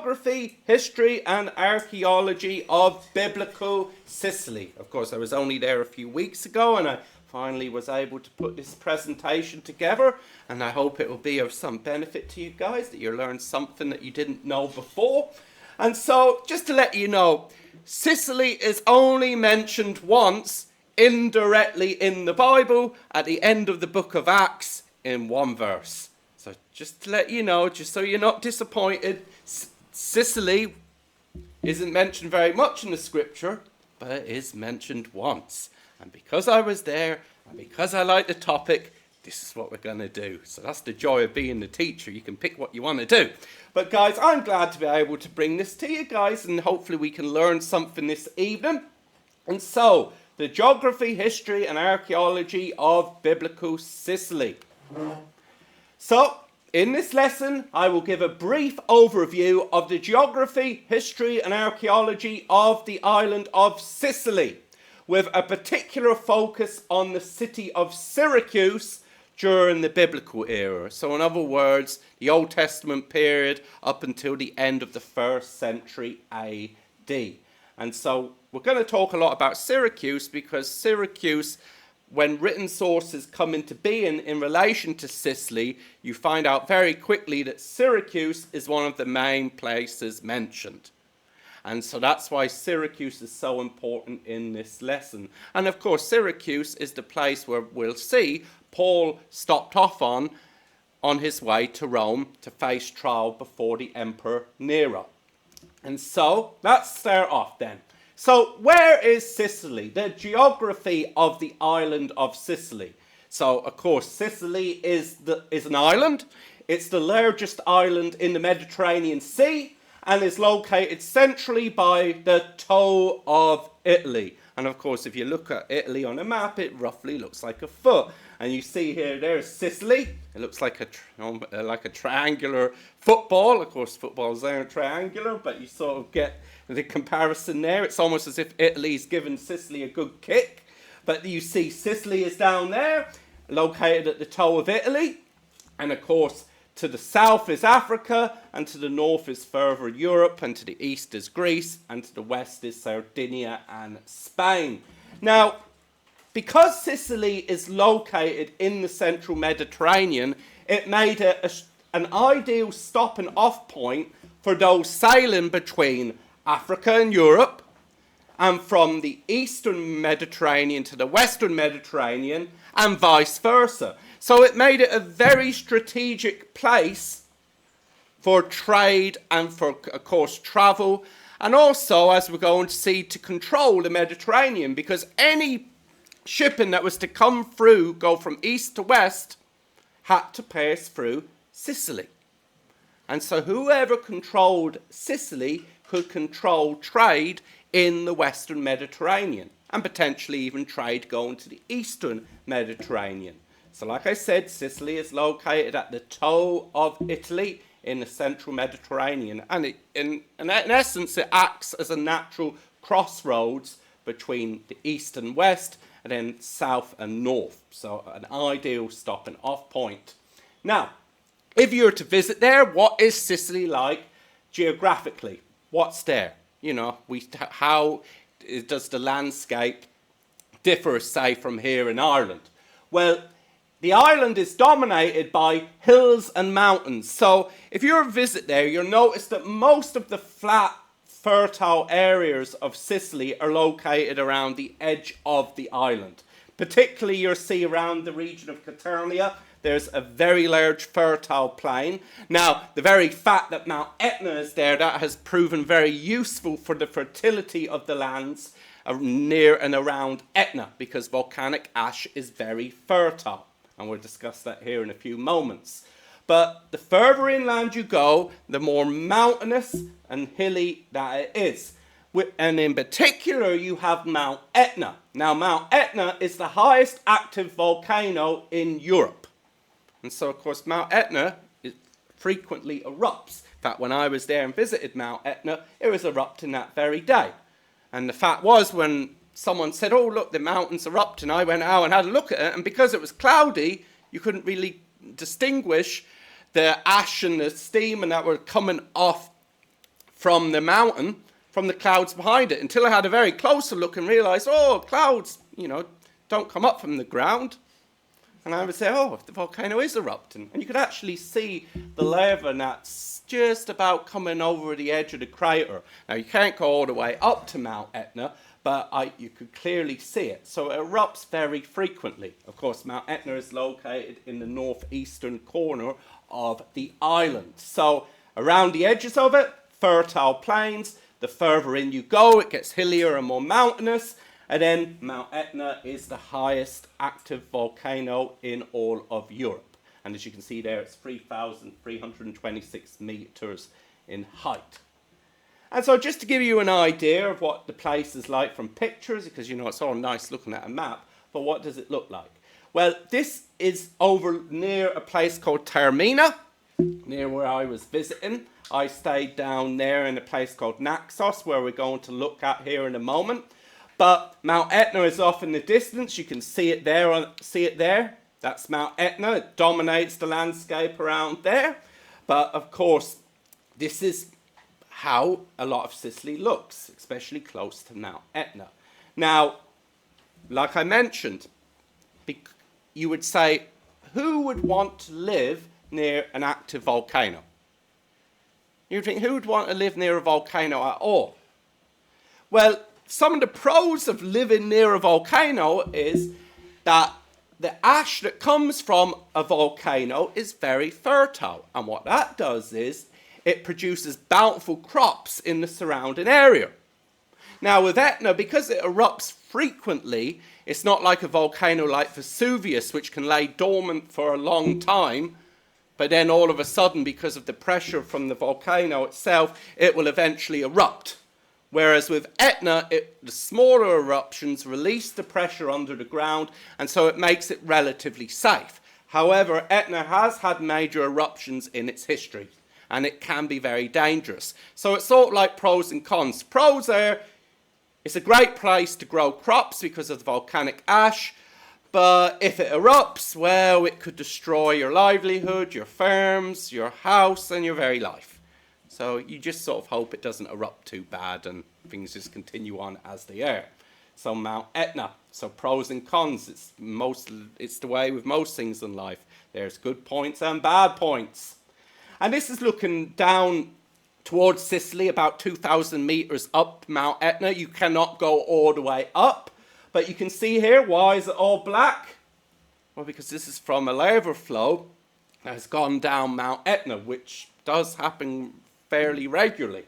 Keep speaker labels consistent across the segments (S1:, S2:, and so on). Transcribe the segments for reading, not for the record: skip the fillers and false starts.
S1: Geography, History and Archaeology of Biblical Sicily. Of course, I was only there a few weeks ago and I finally was able to put this presentation together, and I hope it will be of some benefit to you guys, that you learned something that you didn't know before. And so, just to let you know, Sicily is only mentioned once indirectly in the Bible at the end of the book of Acts in one verse. So just to let you know, just so you're not disappointed, Sicily isn't mentioned very much in the scripture, but it is mentioned once. And because I was there, and because I like the topic, this is what we're going to do. So that's the joy of being the teacher. You can pick what you want to do. But guys, I'm glad to be able to bring this to you guys, and hopefully we can learn something this evening. And so, the Geography, History and Archaeology of Biblical Sicily. So, in this lesson, I will give a brief overview of the geography, history and archaeology of the island of Sicily, with a particular focus on the city of Syracuse during the biblical era. So in other words, the Old Testament period up until the end of the 1st century AD. And so we're going to talk a lot about Syracuse because Syracuse, when written sources come into being in relation to Sicily, you find out very quickly that Syracuse is one of the main places mentioned. And so that's why Syracuse is so important in this lesson. And of course, Syracuse is the place where we'll see Paul stopped off on his way to Rome to face trial before the Emperor Nero. And so let's start off then. So where is Sicily? The geography of the island of Sicily. So of course, Sicily is an island. It's the largest island in the Mediterranean Sea, and is located centrally by the toe of Italy. And of course, if you look at Italy on a map, it roughly looks like a foot. And you see here, there's Sicily. It looks like a triangular football. Of course, footballs aren't triangular, but you sort of get the comparison there. It's almost as if Italy's given Sicily a good kick. But you see Sicily is down there, located at the toe of Italy. And of course, to the south is Africa, and to the north is further Europe, and to the east is Greece, and to the west is Sardinia and Spain. Now, because Sicily is located in the central Mediterranean, it made it an ideal stop and off point for those sailing between Africa and Europe, and from the eastern Mediterranean to the western Mediterranean, and vice versa. So it made it a very strategic place for trade and for, of course, travel. And also, as we're going to see, to control the Mediterranean. Because any shipping that was to come through, go from east to west, had to pass through Sicily. And so whoever controlled Sicily could control trade in the western Mediterranean. And potentially even trade going to the eastern Mediterranean. So like I said, Sicily is located at the toe of Italy in the central Mediterranean. And in essence, it acts as a natural crossroads between the east and west, and then south and north. So an ideal stop and off point. Now, if you were to visit there, what is Sicily like geographically? What's there? You know, how does the landscape differ, say, from here in Ireland? Well, the island is dominated by hills and mountains. So if you visit there, you'll notice that most of the flat, fertile areas of Sicily are located around the edge of the island. Particularly you'll see around the region of Caternia, there's a very large fertile plain. Now, the very fact that Mount Etna is there, that has proven very useful for the fertility of the lands near and around Etna, because volcanic ash is very fertile. And we'll discuss that here in a few moments. But the further inland you go, the more mountainous and hilly that it is. And in particular, you have Mount Etna. Now, Mount Etna is the highest active volcano in Europe. And so, of course, Mount Etna frequently erupts. In fact, when I was there and visited Mount Etna, it was erupting that very day. And the fact was, when someone said, oh, look, the mountain's erupting, I went out and had a look at it, and because it was cloudy, you couldn't really distinguish the ash and the steam and that were coming off from the mountain, from the clouds behind it, until I had a very closer look and realised, oh, clouds, don't come up from the ground. And I would say, oh, the volcano is erupting. And you could actually see the lava that's just about coming over the edge of the crater. Now, you can't go all the way up to Mount Etna, but you could clearly see it. So it erupts very frequently. Of course, Mount Etna is located in the northeastern corner of the island. So around the edges of it, fertile plains. The further in you go, it gets hillier and more mountainous. And then Mount Etna is the highest active volcano in all of Europe. And as you can see there, it's 3,326 meters in height. And so just to give you an idea of what the place is like from pictures, because it's all nice looking at a map, but what does it look like? Well, this is over near a place called Taormina, near where I was visiting. I stayed down there in a place called Naxos, where we're going to look at here in a moment. But Mount Etna is off in the distance. You can see it there. That's Mount Etna. It dominates the landscape around there. But of course, this is how a lot of Sicily looks, especially close to Mount Etna. Now, like I mentioned, you would say, who would want to live near an active volcano? You'd think, who would want to live near a volcano at all? Well, some of the pros of living near a volcano is that the ash that comes from a volcano is very fertile. And what that does is it produces bountiful crops in the surrounding area. Now with Etna, because it erupts frequently, it's not like a volcano like Vesuvius, which can lay dormant for a long time, but then all of a sudden, because of the pressure from the volcano itself, it will eventually erupt. Whereas with Etna, the smaller eruptions release the pressure under the ground, and so it makes it relatively safe. However, Etna has had major eruptions in its history, and it can be very dangerous. So it's sort of like pros and cons. Pros are, it's a great place to grow crops because of the volcanic ash, but if it erupts, well, it could destroy your livelihood, your farms, your house, and your very life. So you just sort of hope it doesn't erupt too bad and things just continue on as they are. So Mount Etna. So pros and cons. It's the way with most things in life. There's good points and bad points. And this is looking down towards Sicily, about 2,000 meters up Mount Etna. You cannot go all the way up. But you can see here, why is it all black? Well, because this is from a lava flow that has gone down Mount Etna, which does happen fairly regularly.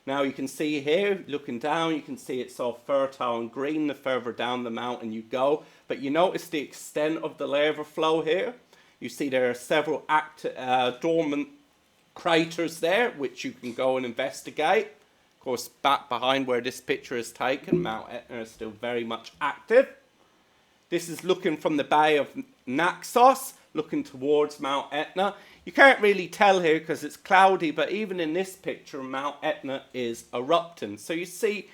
S1: Now you can see here, looking down, you can see it's all fertile and green the further down the mountain you go. But you notice the extent of the lava flow here. You see there are several dormant craters there, which you can go and investigate. Of course, back behind where this picture is taken, Mount Etna is still very much active. This is looking from the Bay of Naxos, looking towards Mount Etna. You can't really tell here because it's cloudy, but even in this picture, Mount Etna is erupting. So you see,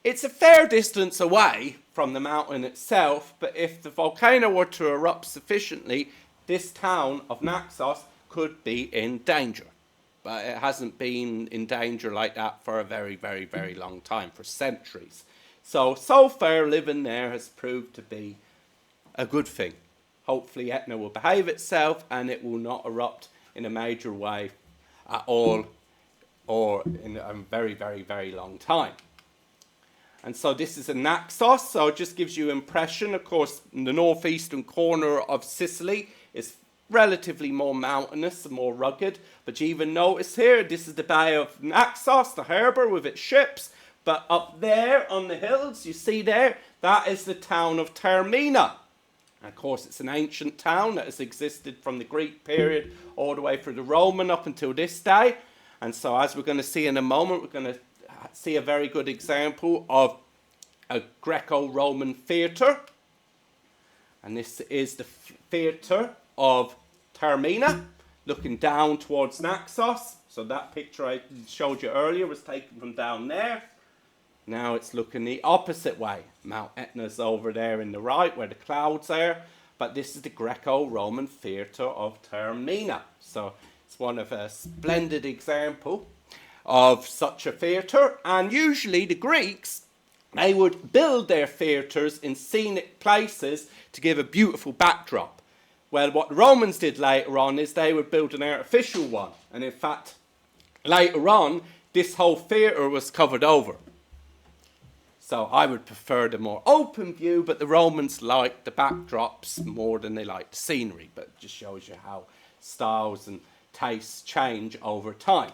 S1: it's a fair distance away from the mountain itself, but if the volcano were to erupt sufficiently, this town of Naxos could be in danger. But it hasn't been in danger like that for a very, very, very long time, for centuries. So far living there has proved to be a good thing. Hopefully Etna will behave itself and it will not erupt in a major way at all or in a very, very, very long time. And so this is a Naxos, so it just gives you impression. Of course, in the northeastern corner of Sicily is relatively more mountainous and more rugged. But you even notice here, this is the Bay of Naxos, the harbour with its ships. But up there on the hills, you see there, that is the town of Taormina. Of course, it's an ancient town that has existed from the Greek period all the way through the Roman up until this day. And so as we're going to see in a moment, we're going to see a very good example of a Greco-Roman theatre. And this is the theatre of Taormina, looking down towards Naxos. So that picture I showed you earlier was taken from down there. Now it's looking the opposite way. Mount Etna's over there in the right where the clouds are. But this is the Greco-Roman theatre of Taormina. So it's one of a splendid example of such a theatre, and usually the Greeks, they would build their theatres in scenic places to give a beautiful backdrop. Well, what the Romans did later on is they would build an artificial one, and in fact, later on, this whole theatre was covered over. So I would prefer the more open view, but the Romans liked the backdrops more than they liked the scenery. But it just shows you how styles and tastes change over time.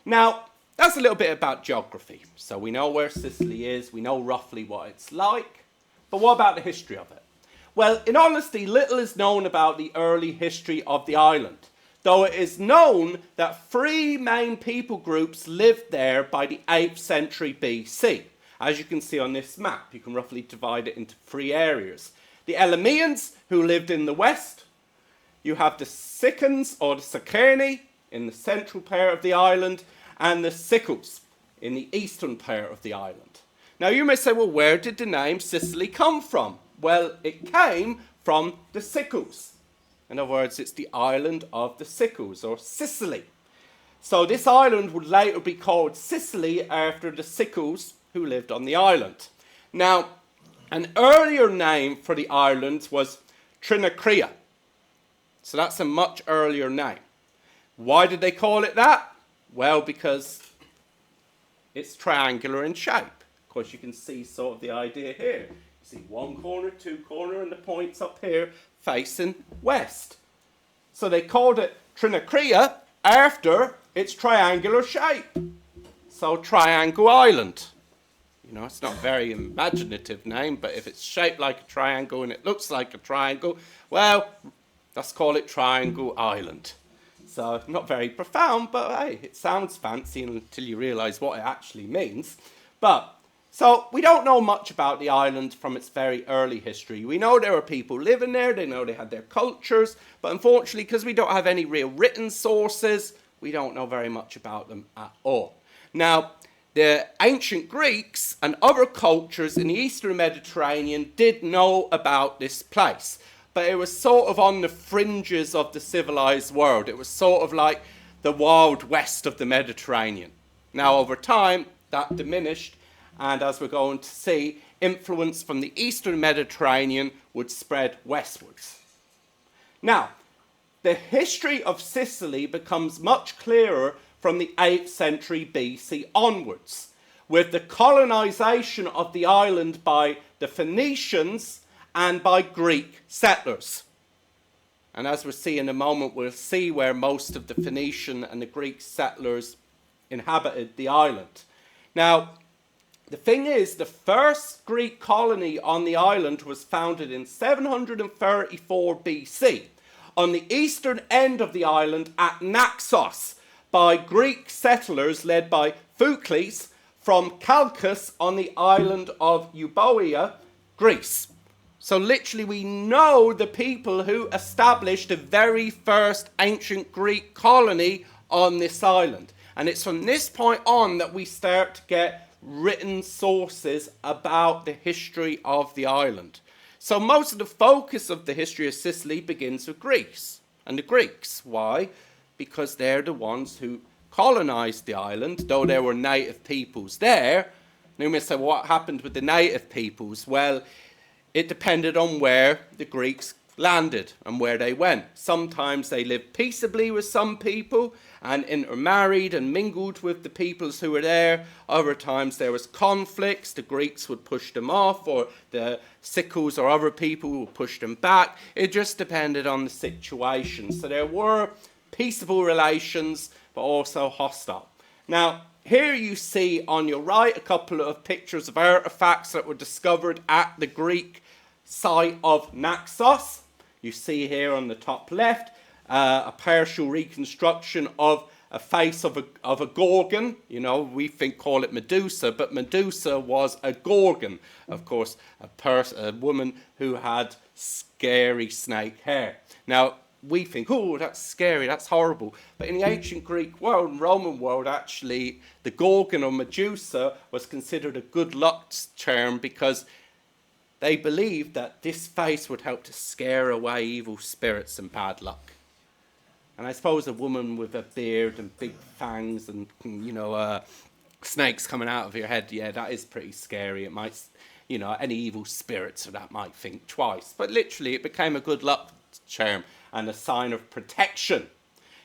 S1: Now, that's a little bit about geography. So we know where Sicily is, we know roughly what it's like, but what about the history of it? Well, in honesty, little is known about the early history of the island, though it is known that 3 main people groups lived there by the 8th century BC. As you can see on this map, you can roughly divide it into 3 areas. The Elymians, who lived in the west. You have the Sicans, or the Sicani, in the central part of the island, and the Sicels, in the eastern part of the island. Now you may say, well, where did the name Sicily come from? Well, it came from the Sicels. In other words, it's the island of the Sicels, or Sicily. So this island would later be called Sicily after the Sicels who lived on the island. Now, an earlier name for the island was Trinacria. So that's a much earlier name. Why did they call it that? Well, because it's triangular in shape. Of course, you can see sort of the idea here. You see 1 corner, 2 corner, and the points up here facing west. So they called it Trinacria after its triangular shape. So Triangle Island. You know, it's not a very imaginative name, but if it's shaped like a triangle and it looks like a triangle, well, let's call it Triangle Island. So not very profound, but hey, it sounds fancy until you realise what it actually means. So we don't know much about the island from its very early history. We know there were people living there, they know they had their cultures, but unfortunately, because we don't have any real written sources, we don't know very much about them at all. Now, the ancient Greeks and other cultures in the Eastern Mediterranean did know about this place, but it was sort of on the fringes of the civilized world. It was sort of like the Wild West of the Mediterranean. Now, over time, that diminished, and as we're going to see, influence from the Eastern Mediterranean would spread westwards. Now, the history of Sicily becomes much clearer from the 8th century BC onwards, with the colonization of the island by the Phoenicians and by Greek settlers. And as we'll see in a moment, we'll see where most of the Phoenician and the Greek settlers inhabited the island. Now, the thing is, the first Greek colony on the island was founded in 734 BC on the eastern end of the island at Naxos by Greek settlers led by Phocles from Chalkis on the island of Euboea, Greece. So literally we know the people who established the very first ancient Greek colony on this island. And it's from this point on that we start to get written sources about the history of the island. So most of the focus of the history of Sicily begins with Greece and the Greeks. Why? Because they're the ones who colonized the island, though there were native peoples there. Now you may say, what happened with the native peoples? Well, it depended on where the Greeks landed and where they went. Sometimes they lived peaceably with some people and intermarried and mingled with the peoples who were there. Other times there was conflicts. The Greeks would push them off, or the Sicels or other people would push them back. It just depended on the situation. So there were peaceable relations, but also hostile. Now, here you see on your right a couple of pictures of artifacts that were discovered at the Greek site of Naxos. You see here on the top left a partial reconstruction of a face of a gorgon. You know, we call it Medusa, but Medusa was a gorgon. Of course, a woman who had scary snake hair. Now, we think, oh, that's scary, that's horrible. But in the ancient Greek world and Roman world, actually, the gorgon or Medusa was considered a good luck charm because they believed that this face would help to scare away evil spirits and bad luck. And I suppose a woman with a beard and big fangs and, snakes coming out of your head, yeah, that is pretty scary. It might, any evil spirits or that might think twice. But literally, it became a good luck charm and a sign of protection.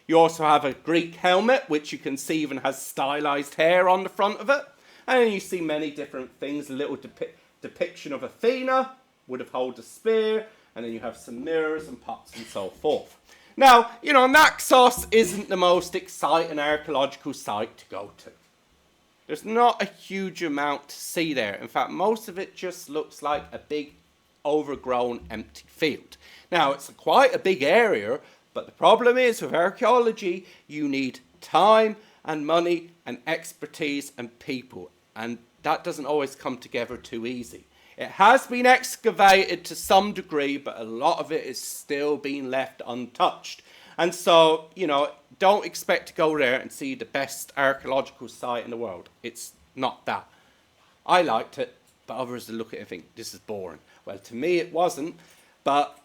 S1: You also have a Greek helmet, which you can see even has stylized hair on the front of it. And then you see many different things, a little depiction of Athena, would have held a spear, and then you have some mirrors and pots and so forth. Now, Naxos isn't the most exciting archaeological site to go to. There's not a huge amount to see there. In fact, most of it just looks like a big, overgrown, empty field. Now, it's quite a big area, but the problem is with archaeology, you need time and money and expertise and people. And that doesn't always come together too easy. It has been excavated to some degree, but a lot of it is still being left untouched. And so, don't expect to go there and see the best archaeological site in the world. It's not that. I liked it, but others look at it and think, this is boring. Well, to me it wasn't, but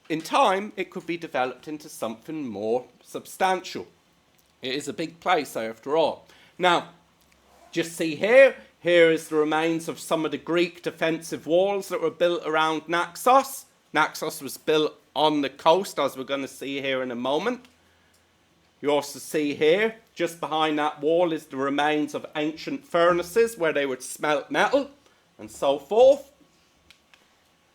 S1: in time it could be developed into something more substantial. It is a big place after all. Now, just see here is the remains of some of the Greek defensive walls that were built around Naxos. Naxos was built on the coast, as we're going to see here in a moment. You also see here, just behind that wall, is the remains of ancient furnaces where they would smelt metal and so forth.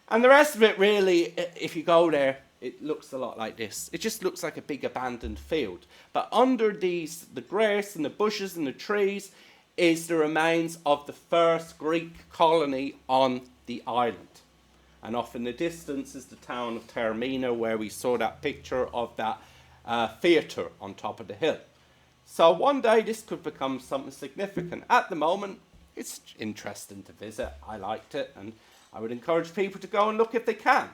S1: And the rest of it really, if you go there, it looks a lot like this. It just looks like a big abandoned field. But under the grass and the bushes and the trees is the remains of the first Greek colony on the island. And off in the distance is the town of Taormina, where we saw that picture of that theatre on top of the hill. So one day this could become something significant. At the moment, it's interesting to visit. I liked it, and I would encourage people to go and look if they can.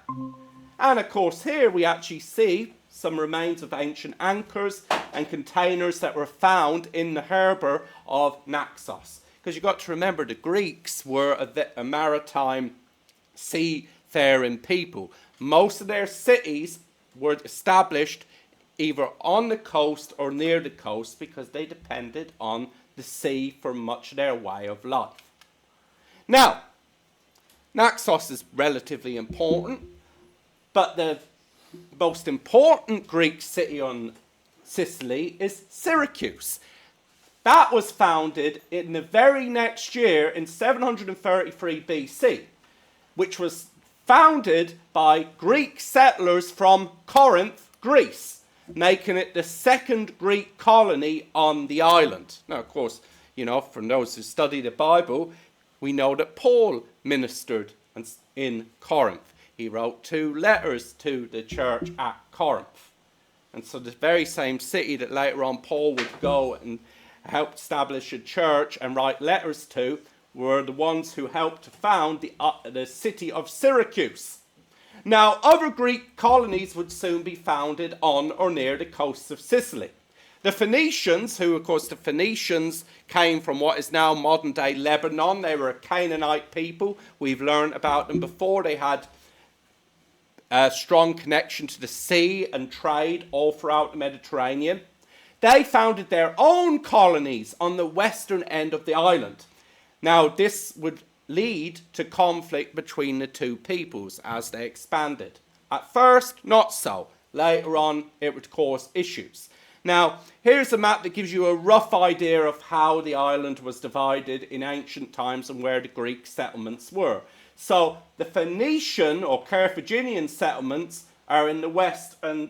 S1: And of course here we actually see some remains of ancient anchors and containers that were found in the harbour of Naxos. Because you've got to remember, the Greeks were a maritime seafaring people. Most of their cities were established either on the coast or near the coast because they depended on the sea for much of their way of life. Now, Naxos is relatively important, but the most important Greek city on Sicily is Syracuse. That was founded in the very next year in 733 BC, which was founded by Greek settlers from Corinth, Greece, making it the second Greek colony on the island. Now, of course, from those who study the Bible, we know that Paul ministered in Corinth. He wrote 2 letters to the church at Corinth. And so the very same city that later on Paul would go and help establish a church and write letters to were the ones who helped to found the city of Syracuse. Now, other Greek colonies would soon be founded on or near the coasts of Sicily. The Phoenicians, who of course the Phoenicians came from what is now modern-day Lebanon. They were a Canaanite people. We've learned about them before. They had a strong connection to the sea and trade all throughout the Mediterranean. They founded their own colonies on the western end of the island. Now, this would lead to conflict between the two peoples as they expanded. At first, not so. Later on, it would cause issues. Now, here's a map that gives you a rough idea of how the island was divided in ancient times and where the Greek settlements were. So, the Phoenician or Carthaginian settlements are in the west and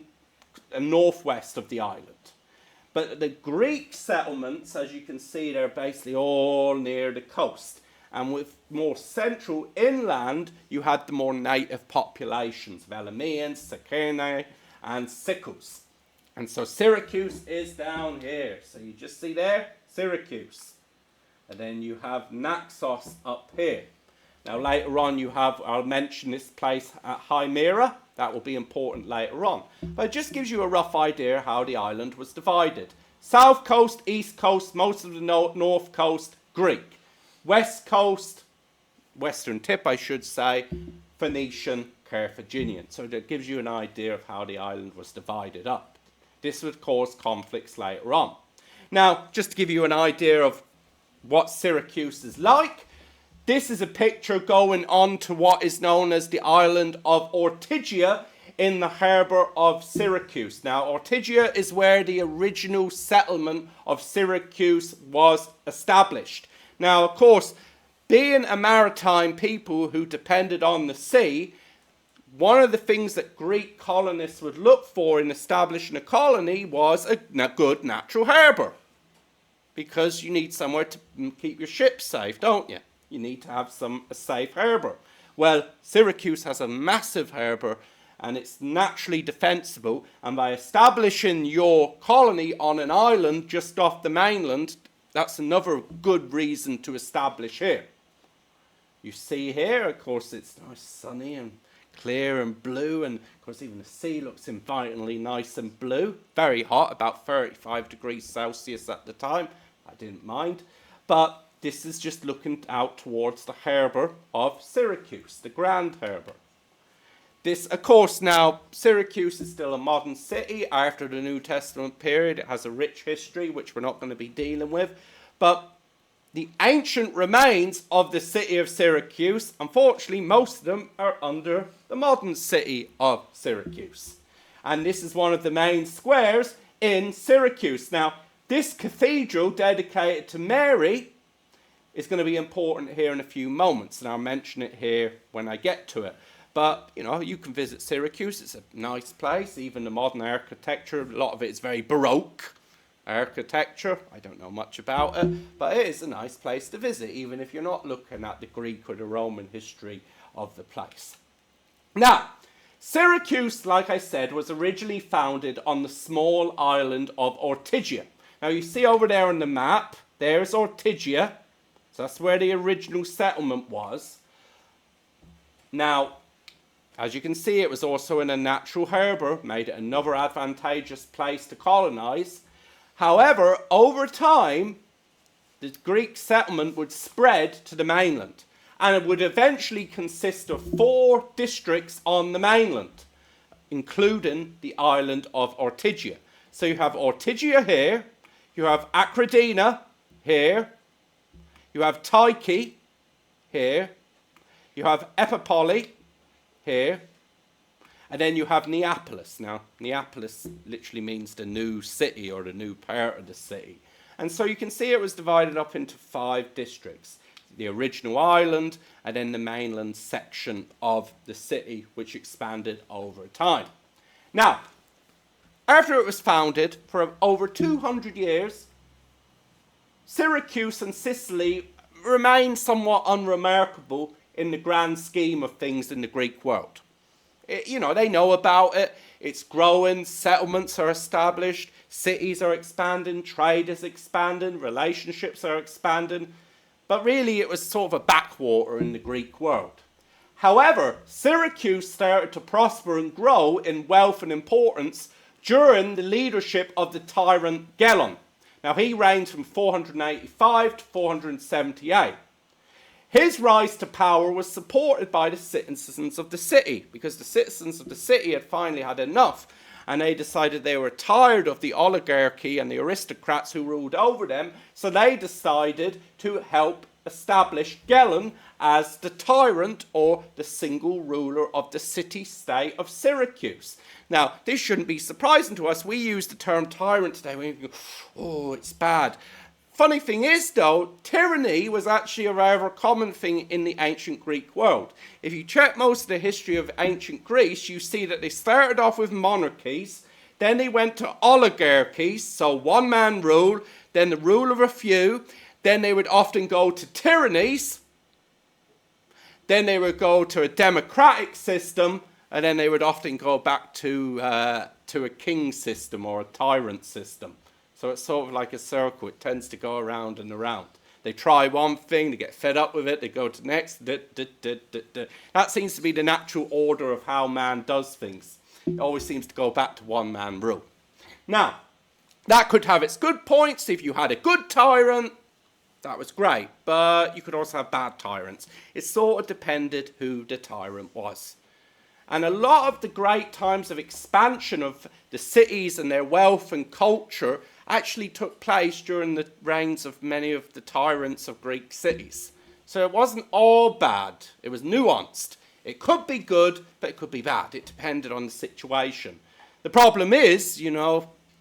S1: northwest of the island. But the Greek settlements, as you can see, they're basically all near the coast. And with more central inland, you had the more native populations, Elameans, Sicily, and Sicels. And so Syracuse is down here. So you just see there, Syracuse. And then you have Naxos up here. Now later on I'll mention this place at Hymera. That will be important later on. But it just gives you a rough idea how the island was divided. South coast, east coast, most of the north coast, Greek. West coast, western tip I should say, Phoenician, Carthaginian. So that gives you an idea of how the island was divided up. This would cause conflicts later on. Now, just to give you an idea of what Syracuse is like, this is a picture going on to what is known as the island of Ortygia in the harbour of Syracuse. Now, Ortygia is where the original settlement of Syracuse was established. Now, of course, being a maritime people who depended on the sea, one of the things that Greek colonists would look for in establishing a colony was a good natural harbour. Because you need somewhere to keep your ships safe, don't you? You need to have a safe harbour. Well, Syracuse has a massive harbour and it's naturally defensible. And by establishing your colony on an island just off the mainland, that's another good reason to establish here. You see here, of course, it's nice sunny and clear and blue. And of course, even the sea looks invitingly nice and blue. Very hot, about 35 degrees Celsius at the time. I didn't mind. But this is just looking out towards the harbour of Syracuse, the Grand Harbour. This, of course, now, Syracuse is still a modern city after the New Testament period. It has a rich history, which we're not going to be dealing with. But the ancient remains of the city of Syracuse, unfortunately, most of them are under the modern city of Syracuse. And this is one of the main squares in Syracuse. Now, this cathedral dedicated to Mary is going to be important here in a few moments, and I'll mention it here when I get to it. But, you know, you can visit Syracuse. It's a nice place. Even the modern architecture, a lot of it is very Baroque architecture. I don't know much about it, but it is a nice place to visit, even if you're not looking at the Greek or the Roman history of the place. Now, Syracuse, like I said, was originally founded on the small island of Ortygia. Now, you see over there on the map, there's Ortygia. So that's where the original settlement was. Now, as you can see, it was also in a natural harbour, made it another advantageous place to colonise. However, over time, the Greek settlement would spread to the mainland, and it would eventually consist of 4 districts on the mainland, including the island of Ortygia. So you have Ortygia here, you have Acradina here, you have Tyche here, you have Epipoli here, and then you have Neapolis. Now, Neapolis literally means the new city or the new part of the city. And so you can see it was divided up into 5 districts. The original island, and then the mainland section of the city, which expanded over time. Now, after it was founded, for over 200 years, Syracuse and Sicily remain somewhat unremarkable in the grand scheme of things in the Greek world. They know about it. It's growing, settlements are established, cities are expanding, trade is expanding, relationships are expanding. But really, it was sort of a backwater in the Greek world. However, Syracuse started to prosper and grow in wealth and importance during the leadership of the tyrant Gelon. Now, he reigned from 485 to 478. His rise to power was supported by the citizens of the city, because the citizens of the city had finally had enough, and they decided they were tired of the oligarchy and the aristocrats who ruled over them, so they decided to help establish Gelon as the tyrant or the single ruler of the city-state of Syracuse. Now, this shouldn't be surprising to us. We use the term tyrant today. We go, oh, it's bad. Funny thing is, though, tyranny was actually a rather common thing in the ancient Greek world. If you check most of the history of ancient Greece, you see that they started off with monarchies, then they went to oligarchies, so one-man rule, then the rule of a few, then they would often go to tyrannies, then they would go to a democratic system, and then they would often go back to a king system or a tyrant system. So it's sort of like a circle. It tends to go around and around. They try one thing, they get fed up with it, they go to the next. That seems to be the natural order of how man does things. It always seems to go back to one-man rule. Now, that could have its good points. If you had a good tyrant, that was great. But you could also have bad tyrants. It sort of depended who the tyrant was. And a lot of the great times of expansion of the cities and their wealth and culture actually took place during the reigns of many of the tyrants of Greek cities. So it wasn't all bad. It was nuanced. It could be good, but it could be bad. It depended on the situation. The problem is,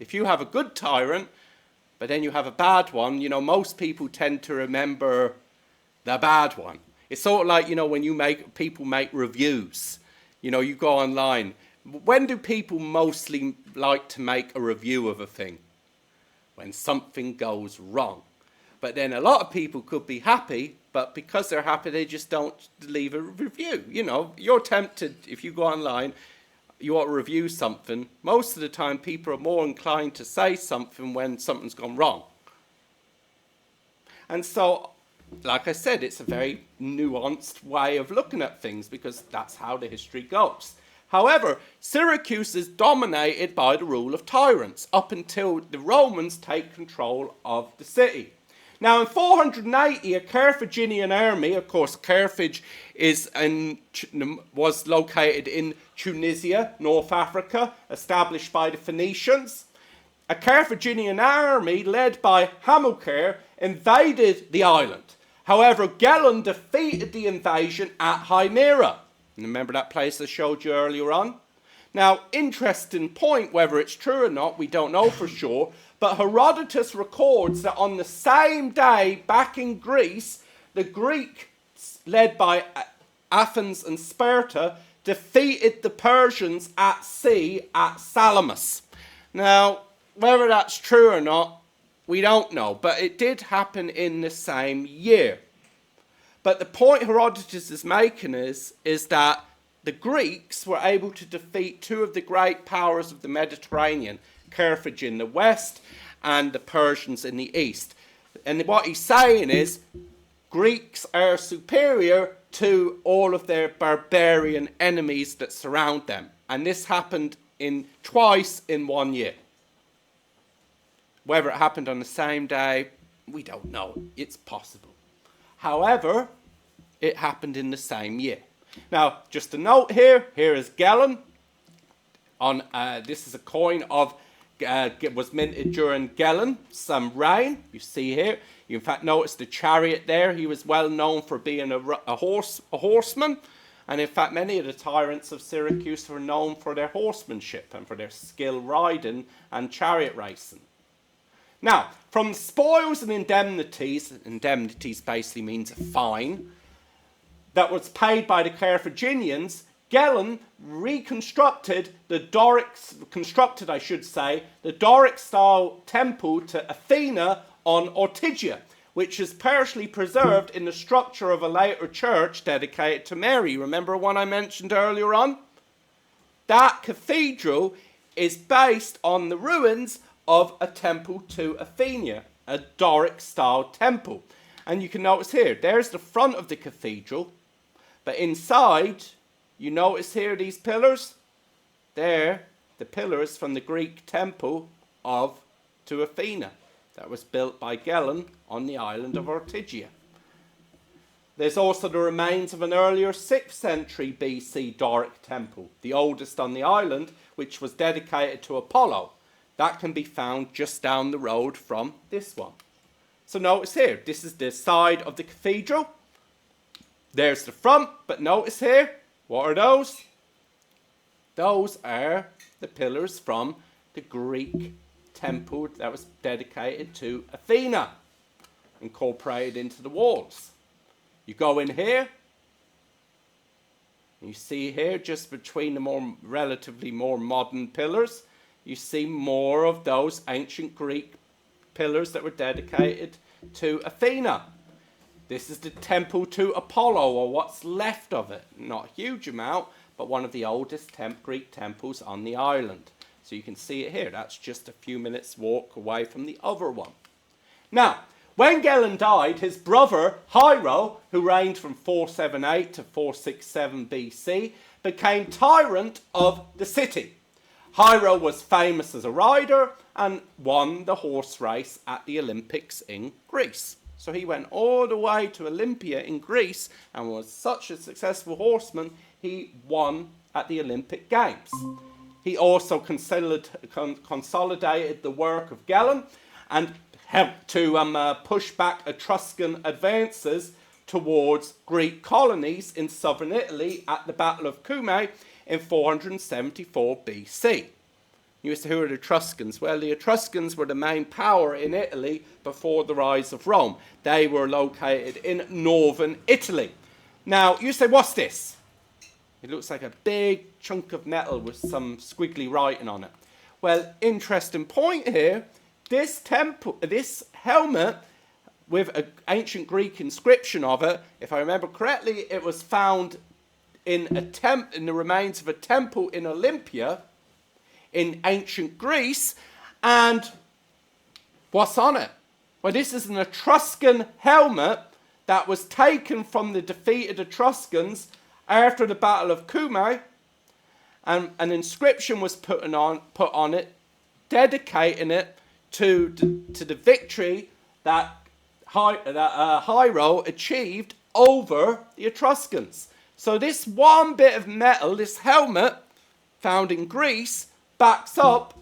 S1: if you have a good tyrant, but then you have a bad one, most people tend to remember the bad one. It's sort of like, when people make reviews. You go online. When do people mostly like to make a review of a thing? When something goes wrong. But then a lot of people could be happy, but because they're happy, they just don't leave a review. You're tempted, if you go online, you want to review something, most of the time people are more inclined to say something when something's gone wrong. And so, like I said, it's a very nuanced way of looking at things because that's how the history goes. However, Syracuse is dominated by the rule of tyrants up until the Romans take control of the city. Now, in 480, a Carthaginian army, of course, Carthage was located in Tunisia, North Africa, established by the Phoenicians. A Carthaginian army led by Hamilcar invaded the island. However, Gellon defeated the invasion at Hymera. Remember that place I showed you earlier on? Now, interesting point, whether it's true or not, we don't know for sure, but Herodotus records that on the same day back in Greece, the Greeks, led by Athens and Sparta, defeated the Persians at sea at Salamis. Now, whether that's true or not, we don't know, but it did happen in the same year. But the point Herodotus is making is that the Greeks were able to defeat two of the great powers of the Mediterranean, Carthage in the west and the Persians in the east. And what he's saying is Greeks are superior to all of their barbarian enemies that surround them. And this happened twice in 1 year. Whether it happened on the same day, we don't know. It's possible. However, it happened in the same year. Now, just a note here is Gellon. This is a coin was minted during Gellon, some reign. You see here. You in fact notice the chariot there. He was well known for being a horseman. And in fact, many of the tyrants of Syracuse were known for their horsemanship and for their skill riding and chariot racing. Now, from spoils and indemnities basically means a fine, that was paid by the Carthaginians, Gellon reconstructed the Doric-style temple to Athena on Ortygia, which is partially preserved in the structure of a later church dedicated to Mary. Remember one I mentioned earlier on? That cathedral is based on the ruins of a temple to Athena, a Doric-style temple. And you can notice here, there's the front of the cathedral, but inside, you notice here these pillars? They're the pillars from the Greek temple to Athena that was built by Gellon on the island of Ortygia. There's also the remains of an earlier 6th century BC Doric temple, the oldest on the island, which was dedicated to Apollo. That can be found just down the road from this one. So notice here, this is the side of the cathedral. There's the front, but notice here, what are those? Those are the pillars from the Greek temple that was dedicated to Athena, incorporated into the walls. You go in here, you see here, just between the relatively more modern pillars, you see more of those ancient Greek pillars that were dedicated to Athena. This is the temple to Apollo, or what's left of it. Not a huge amount, but one of the oldest Greek temples on the island. So you can see it here. That's just a few minutes walk away from the other one. Now, when Gellon died, his brother Hiero, who reigned from 478 to 467 BC, became tyrant of the city. Hiero was famous as a rider and won the horse race at the Olympics in Greece. So he went all the way to Olympia in Greece and was such a successful horseman, he won at the Olympic Games. He also consolidated the work of Galen and helped to push back Etruscan advances towards Greek colonies in southern Italy at the Battle of Cumae in 474 BC. You say, who are the Etruscans? Well, the Etruscans were the main power in Italy before the rise of Rome. They were located in northern Italy. Now, you say, what's this? It looks like a big chunk of metal with some squiggly writing on it. Well, interesting point here. This helmet with an ancient Greek inscription of it, if I remember correctly, it was found in the remains of a temple in Olympia in ancient Greece. And what's on it? Well, this is an Etruscan helmet that was taken from the defeated Etruscans after the Battle of Cumae, and an inscription was put on it, dedicating it to the victory that Hiero achieved over the Etruscans. So this one bit of metal, this helmet found in Greece, backs up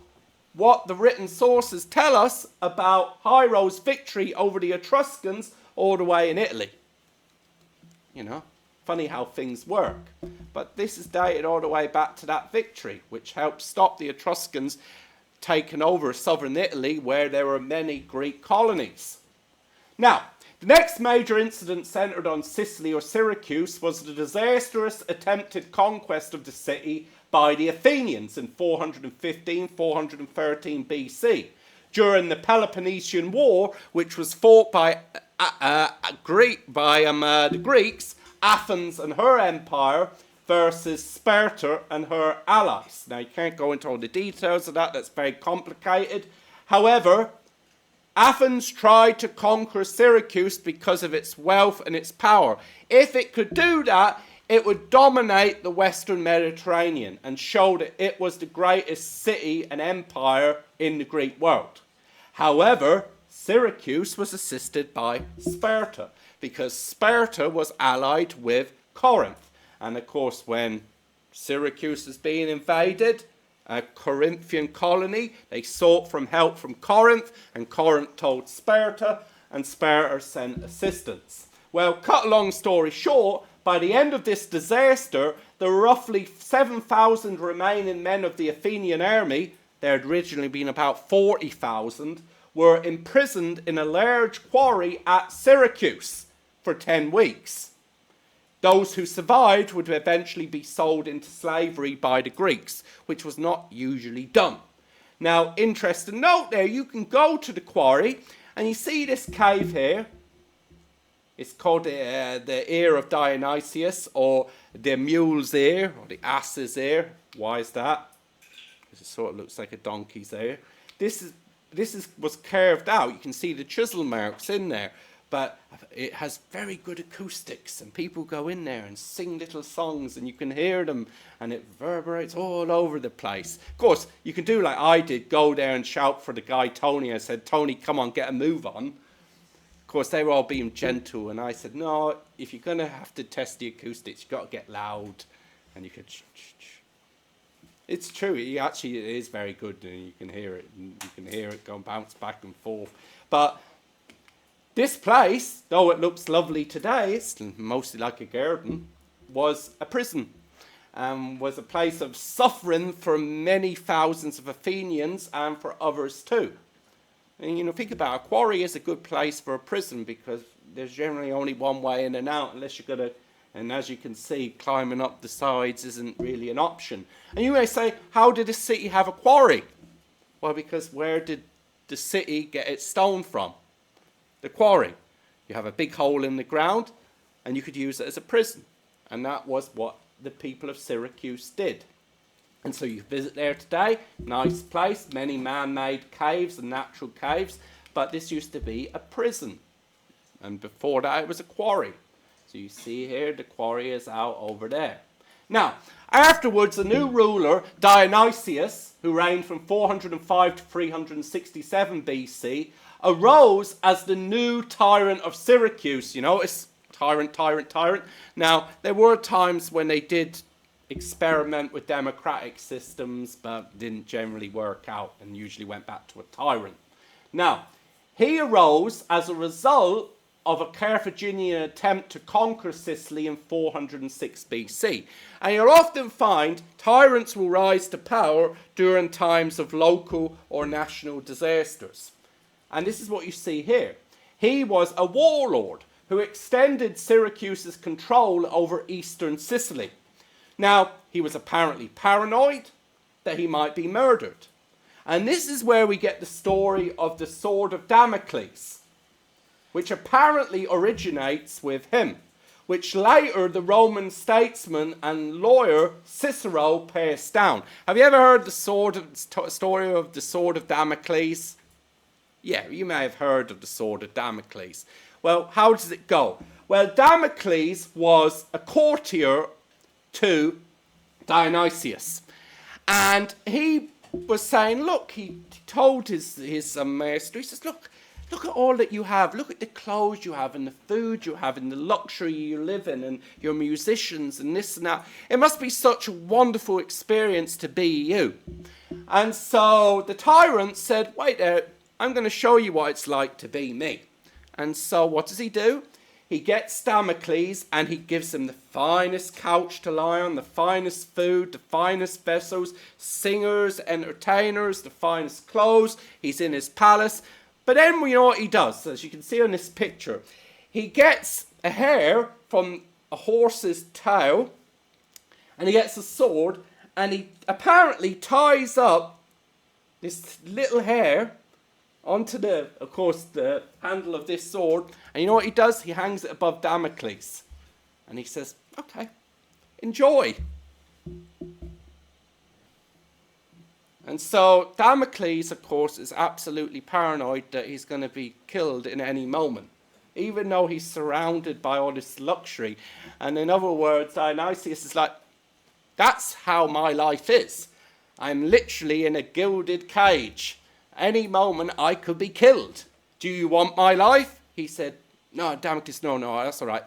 S1: what the written sources tell us about Hiero's victory over the Etruscans all the way in Italy. You know, funny how things work. But this is dated all the way back to that victory, which helped stop the Etruscans taking over southern Italy, where there were many Greek colonies. Now, the next major incident centered on Sicily or Syracuse was the disastrous attempted conquest of the city by the Athenians in 415-413 BC. During the Peloponnesian War, which was fought by the Greeks, Athens and her empire, versus Sparta and her allies. Now, you can't go into all the details of that. That's very complicated. However, Athens tried to conquer Syracuse because of its wealth and its power. If it could do that, it would dominate the Western Mediterranean and show that it was the greatest city and empire in the Greek world. However, Syracuse was assisted by Sparta because Sparta was allied with Corinth. And of course, when Syracuse was being invaded, a Corinthian colony, they sought help from Corinth, and Corinth told Sparta, and Sparta sent assistance. Well, cut a long story short, by the end of this disaster, the roughly 7,000 remaining men of the Athenian army, there had originally been about 40,000, were imprisoned in a large quarry at Syracuse for 10 weeks. Those who survived would eventually be sold into slavery by the Greeks, which was not usually done. Now, interesting note there, you can go to the quarry and you see this cave here. It's called the ear of Dionysius, or the mule's ear, or the ass's ear. Why is that? Because it sort of looks like a donkey's ear. This was carved out. You can see the chisel marks in there. But it has very good acoustics, and people go in there and sing little songs, and you can hear them, and it reverberates all over the place. Of course, you can do like I did, go there and shout for the guy Tony. I said, Tony, come on, get a move on. Of course, they were all being gentle, and I said, no, if you're going to have to test the acoustics, you've got to get loud. And you could... It's true, it is very good, and you can hear it. And you can hear it going bounce back and forth. But this place, though it looks lovely today, it's mostly like a garden, was a prison. Was a place of suffering for many thousands of Athenians and for others too. And you know, think about it, a quarry is a good place for a prison because there's generally only one way in and out unless you're going to, and as you can see, climbing up the sides isn't really an option. And you may say, how did the city have a quarry? Well, because where did the city get its stone from? The quarry. You have a big hole in the ground and you could use it as a prison. And that was what the people of Syracuse did. And so you visit there today, nice place, many man-made caves and natural caves, but this used to be a prison. And before that it was a quarry. So you see here the quarry is out over there. Now, afterwards a new ruler, Dionysius, who reigned from 405 to 367 BC, arose as the new tyrant of Syracuse. You know, it's tyrant. Now, there were times when they did experiment with democratic systems, but didn't generally work out and usually went back to a tyrant. Now, he arose as a result of a Carthaginian attempt to conquer Sicily in 406 BC. And you'll often find tyrants will rise to power during times of local or national disasters. And this is what you see here. He was a warlord who extended Syracuse's control over eastern Sicily. Now, he was apparently paranoid that he might be murdered. And this is where we get the story of the sword of Damocles, which apparently originates with him, which later the Roman statesman and lawyer Cicero passed down. Have you ever heard the story of the sword of Damocles? Yeah, you may have heard of the sword of Damocles. Well, how does it go? Well, Damocles was a courtier to Dionysius. And he was saying, look, he told his master, he says, look at all that you have. Look at the clothes you have and the food you have and the luxury you live in and your musicians and this and that. It must be such a wonderful experience to be you. And so the tyrant said, wait there, I'm going to show you what it's like to be me. And so what does he do? He gets Damocles and he gives him the finest couch to lie on, the finest food, the finest vessels, singers, entertainers, the finest clothes. He's in his palace. But then we know what he does, as you can see on this picture. He gets a hair from a horse's tail and he gets a sword and he apparently ties up this little hair onto the handle of this sword. And you know what he does? He hangs it above Damocles. And he says, okay, enjoy. And so Damocles, of course, is absolutely paranoid that he's going to be killed in any moment, even though he's surrounded by all this luxury. And in other words, Dionysius is like, that's how my life is. I'm literally in a gilded cage. Any moment I could be killed. Do you want my life? He said, no, Damocles, no, that's all right.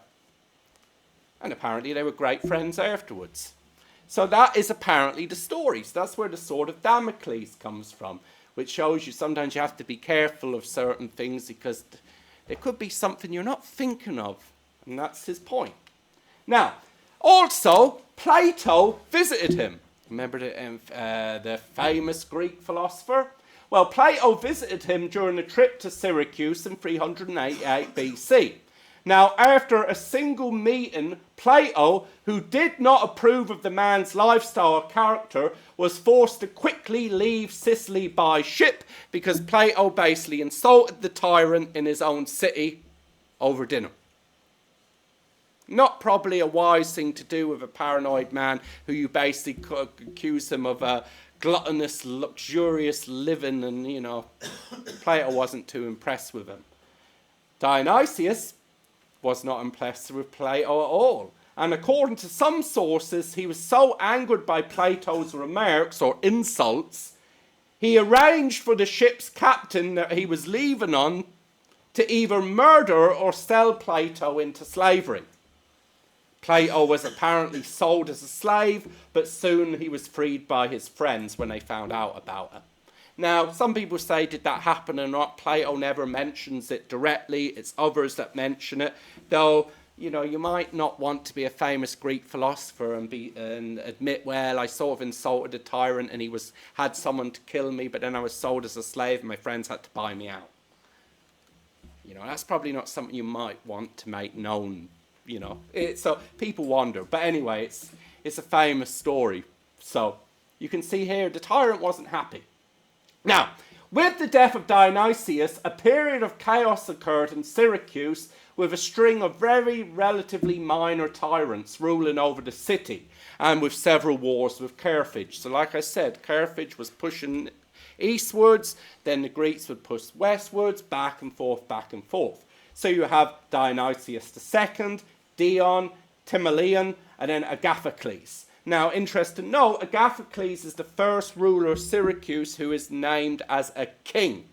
S1: And apparently they were great friends afterwards. So that is apparently the story. So that's where the sword of Damocles comes from, which shows you sometimes you have to be careful of certain things because there could be something you're not thinking of. And that's his point. Now, also, Plato visited him. Remember the famous Greek philosopher? Well, Plato visited him during a trip to Syracuse in 388 BC. Now, after a single meeting, Plato, who did not approve of the man's lifestyle or character, was forced to quickly leave Sicily by ship because Plato basically insulted the tyrant in his own city over dinner. Not probably a wise thing to do with a paranoid man who you basically accuse him of a gluttonous, luxurious living, and, Plato wasn't too impressed with him. Dionysius was not impressed with Plato at all. And according to some sources, he was so angered by Plato's remarks or insults, he arranged for the ship's captain that he was leaving on to either murder or sell Plato into slavery. Plato was apparently sold as a slave, but soon he was freed by his friends when they found out about it. Now, some people say, did that happen or not? Plato never mentions it directly. It's others that mention it. Though, you might not want to be a famous Greek philosopher and admit, well, I sort of insulted a tyrant and he had someone to kill me, but then I was sold as a slave and my friends had to buy me out. That's probably not something you might want to make known. So people wonder. But anyway, it's a famous story. So you can see here the tyrant wasn't happy. Now, with the death of Dionysius, a period of chaos occurred in Syracuse with a string of very relatively minor tyrants ruling over the city and with several wars with Carthage. So like I said, Carthage was pushing eastwards, then the Greeks would push westwards, back and forth, back and forth. So you have Dionysius II, Dion, Timoleon, and then Agathocles. Now, interesting to note, Agathocles is the first ruler of Syracuse who is named as a king.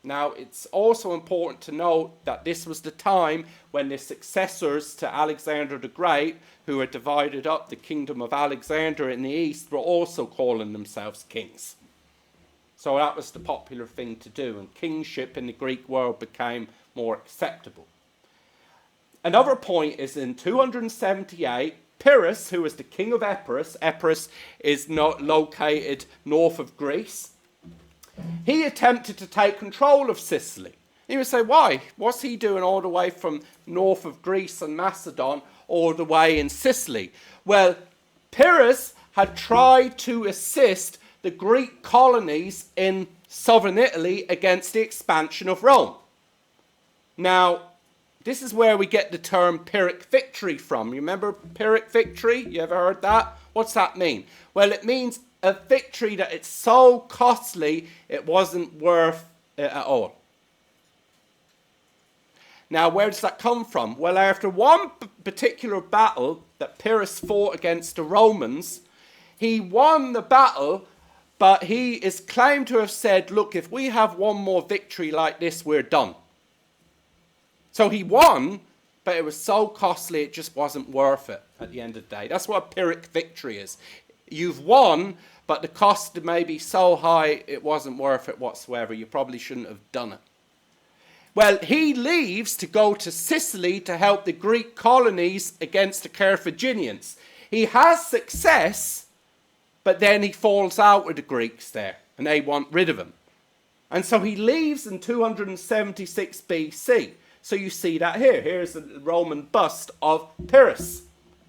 S1: Now, it's also important to note that this was the time when the successors to Alexander the Great, who had divided up the kingdom of Alexander in the east, were also calling themselves kings. So that was the popular thing to do, and kingship in the Greek world became more acceptable. Another point is in 278, Pyrrhus, who was the king of Epirus, Epirus is not located north of Greece, he attempted to take control of Sicily. You would say, why? What's he doing all the way from north of Greece and Macedon all the way in Sicily? Well, Pyrrhus had tried to assist the Greek colonies in southern Italy against the expansion of Rome. Now, this is where we get the term Pyrrhic victory from. You remember Pyrrhic victory? You ever heard that? What's that mean? Well, it means a victory that it's so costly it wasn't worth it at all. Now, where does that come from? Well, after one particular battle that Pyrrhus fought against the Romans, he won the battle, but he is claimed to have said, look, if we have one more victory like this, we're done. So he won, but it was so costly it just wasn't worth it at the end of the day. That's what a Pyrrhic victory is. You've won, but the cost may be so high it wasn't worth it whatsoever. You probably shouldn't have done it. Well, he leaves to go to Sicily to help the Greek colonies against the Carthaginians. He has success, but then he falls out with the Greeks there, and they want rid of him. And so he leaves in 276 BC. So you see that here. Here's a Roman bust of Pyrrhus.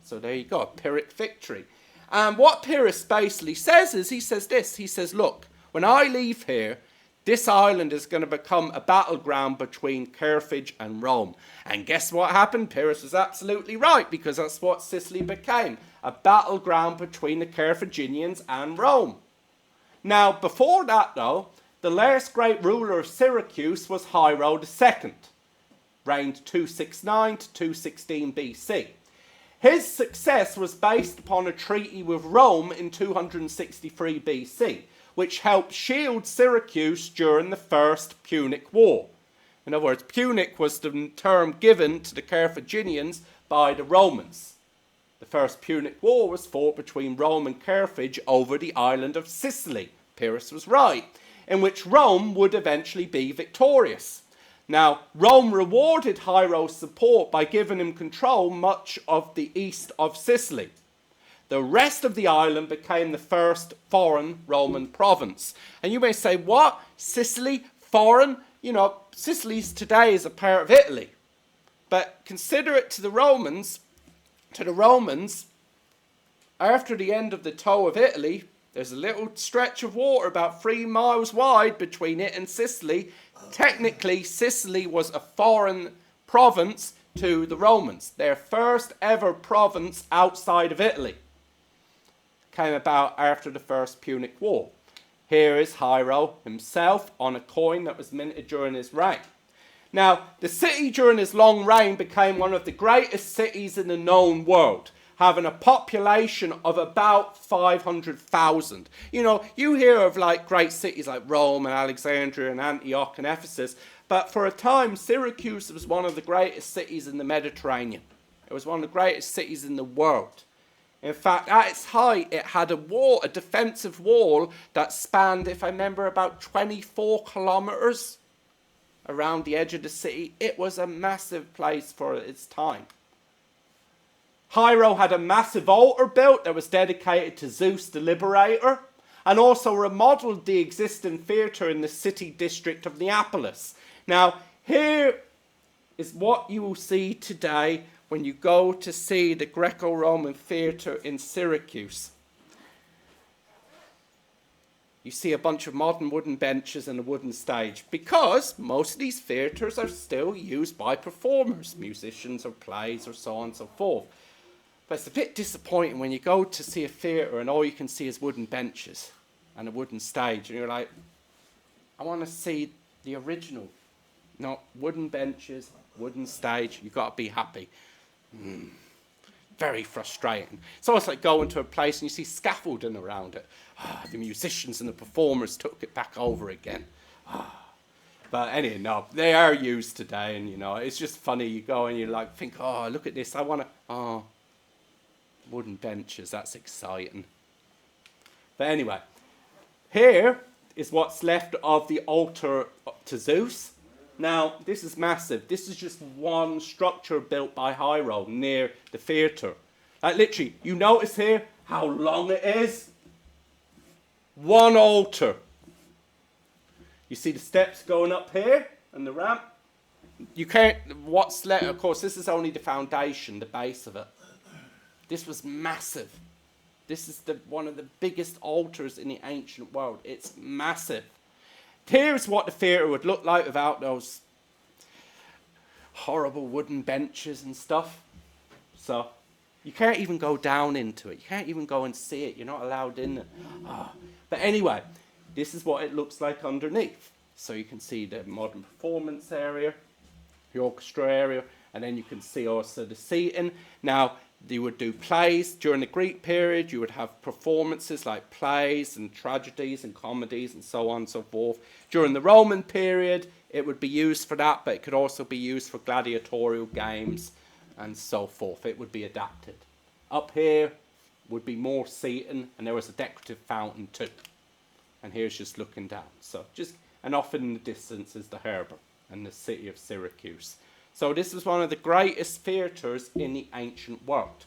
S1: So there you go, a Pyrrhic victory. And what Pyrrhus basically says is, he says this. He says, look, when I leave here, this island is going to become a battleground between Carthage and Rome. And guess what happened? Pyrrhus was absolutely right, because that's what Sicily became. A battleground between the Carthaginians and Rome. Now, before that, though, the last great ruler of Syracuse was Hiero II. Reigned 269 to 216 BC. His success was based upon a treaty with Rome in 263 BC, which helped shield Syracuse during the First Punic War. In other words, Punic was the term given to the Carthaginians by the Romans. The First Punic War was fought between Rome and Carthage over the island of Sicily. Pyrrhus was right, in which Rome would eventually be victorious. Now, Rome rewarded Hiero's support by giving him control much of the east of Sicily. The rest of the island became the first foreign Roman province. And you may say, what? Sicily? Foreign? You know, Sicily today is a part of Italy. But consider it to the Romans, after the end of the toe of Italy, there's a little stretch of water about 3 miles wide between it and Sicily. Technically, Sicily was a foreign province to the Romans. Their first ever province outside of Italy came about after the First Punic War. Here is Hiero himself on a coin that was minted during his reign. Now, the city during his long reign became one of the greatest cities in the known world, having a population of about 500,000. You know, you hear of like great cities like Rome and Alexandria and Antioch and Ephesus, but for a time, Syracuse was one of the greatest cities in the Mediterranean. It was one of the greatest cities in the world. In fact, at its height, it had a wall, a defensive wall that spanned, if I remember, about 24 kilometers around the edge of the city. It was a massive place for its time. Hiero had a massive altar built that was dedicated to Zeus the Liberator, and also remodeled the existing theatre in the city district of Neapolis. Now, here is what you will see today when you go to see the Greco-Roman theatre in Syracuse. You see a bunch of modern wooden benches and a wooden stage, because most of these theatres are still used by performers, musicians or plays or so on and so forth. But it's a bit disappointing when you go to see a theatre and all you can see is wooden benches and a wooden stage. And you're like, I want to see the original. No, wooden benches, wooden stage, you've got to be happy. Very frustrating. It's almost like going to a place and you see scaffolding around it. The musicians and the performers took it back over again. But anyway, no, they are used today, and you know, it's just funny. You go and you like think, oh, look at this. I want to, oh, wooden benches. That's exciting. But anyway, here is what's left of the altar to Zeus. Now, this is massive. This is just one structure built by Hiero near the theatre. Like literally, you notice here how long it is? One altar. You see the steps going up here and the ramp? You can't, what's left, of course, this is only the foundation, the base of it. This was massive. This is one of the biggest altars in the ancient world. It's massive. Here's what the theatre would look like without those horrible wooden benches and stuff. So you can't even go down into it. You can't even go and see it. You're not allowed in it. Oh. But anyway, this is what it looks like underneath. So you can see the modern performance area, the orchestra area, and then you can see also the seating. Now, you would do plays during the Greek period. You would have performances like plays and tragedies and comedies and so on and so forth. During the Roman period, it would be used for that, but it could also be used for gladiatorial games and so forth. It would be adapted. Up here would be more seating, and there was a decorative fountain too. And here's just looking down. So and off in the distance is the harbour and the city of Syracuse. So this was one of the greatest theatres in the ancient world.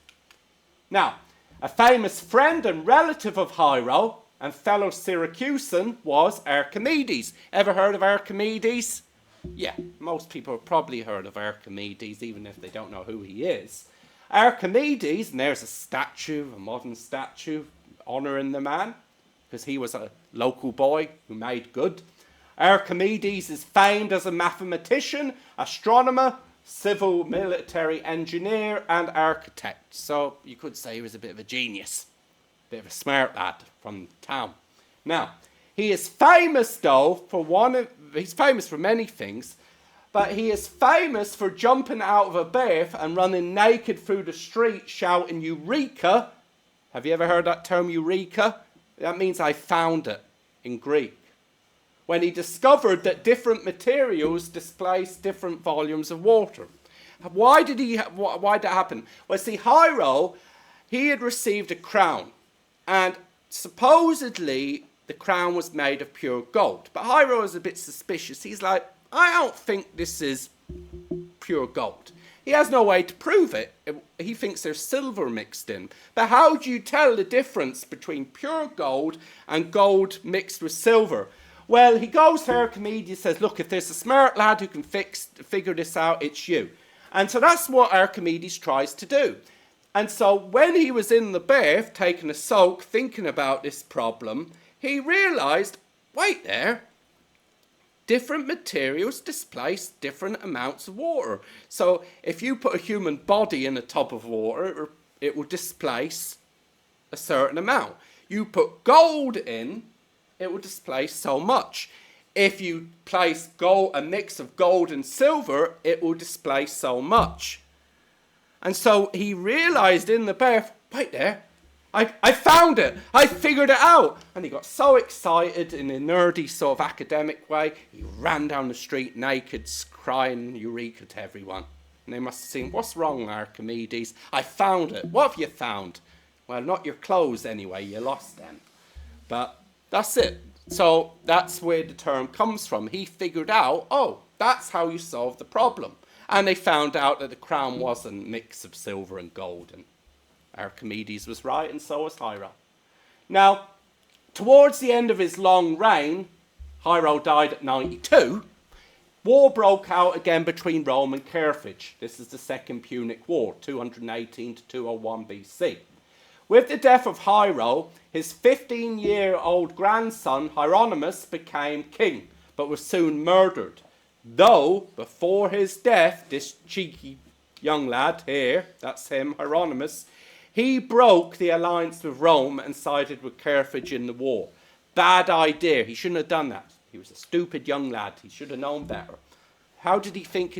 S1: Now, a famous friend and relative of Hiero and fellow Syracusan was Archimedes. Ever heard of Archimedes? Yeah, most people have probably heard of Archimedes, even if they don't know who he is. Archimedes, and there's a statue, a modern statue, honouring the man, because he was a local boy who made good. Archimedes is famed as a mathematician, astronomer, civil military engineer, and architect. So you could say he was a bit of a genius, a bit of a smart lad from town. Now, he is famous though he's famous for many things, but he is famous for jumping out of a bath and running naked through the street shouting Eureka. Have you ever heard that term, Eureka? That means I found it in Greek. When he discovered that different materials displace different volumes of water. Why did that happen? Well, see, Hiero, he had received a crown, and supposedly the crown was made of pure gold. But Hiero was a bit suspicious. He's like, I don't think this is pure gold. He has no way to prove it. He thinks there's silver mixed in. But how do you tell the difference between pure gold and gold mixed with silver? Well, he goes to Archimedes and says, look, if there's a smart lad who can figure this out, it's you. And so that's what Archimedes tries to do. And so when he was in the bath, taking a soak, thinking about this problem, he realised, wait there, different materials displace different amounts of water. So if you put a human body in a tub of water, it will displace a certain amount. You put gold in, it will displace so much. If you place a mix of gold and silver, it will displace so much. And so he realised in the bath, wait there, I found it. I figured it out. And he got so excited in a nerdy sort of academic way, he ran down the street naked, crying Eureka to everyone. And they must have seen, what's wrong, Archimedes? I found it. What have you found? Well, not your clothes anyway, you lost them. But that's it. So that's where the term comes from. He figured out, oh, that's how you solve the problem. And they found out that the crown wasn't a mix of silver and gold. And Archimedes was right, and so was Hiero. Now, towards the end of his long reign, Hiero died at 92. War broke out again between Rome and Carthage. This is the Second Punic War, 218 to 201 BC. With the death of Hiero, his 15-year-old grandson, Hieronymus, became king, but was soon murdered. Though, before his death, this cheeky young lad here, that's him, Hieronymus, he broke the alliance with Rome and sided with Carthage in the war. Bad idea. He shouldn't have done that. He was a stupid young lad. He should have known better. How did he think